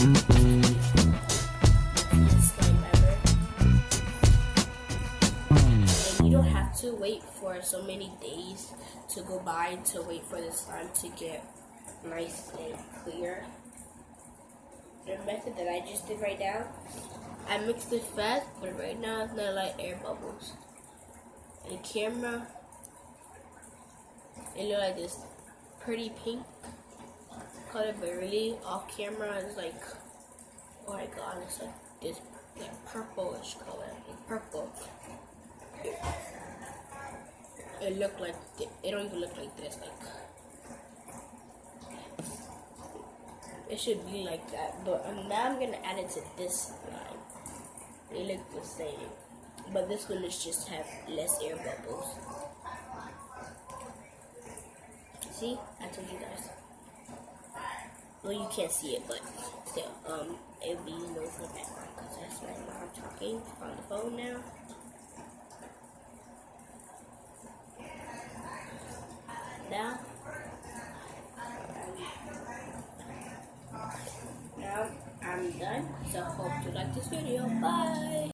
And you don't have to wait for so many days to go by to wait for the slime to get nice and clear. The method that I just did right now, I mixed it fast, but right now it's not like air bubbles. In camera, it looked like this pretty pink color, but really off camera it's like, oh my god, it's like this like purplish color, like purple. It looked like it don't even look like this. Like it should be like that, but now I'm gonna add it to this line. They look the same, but this one is just have less air bubbles. See, I told you guys. Well, you can't see it, but still, it'll be noise in the background because that's my mom talking on the phone now. Now I'm done. So hope you like this video. Bye.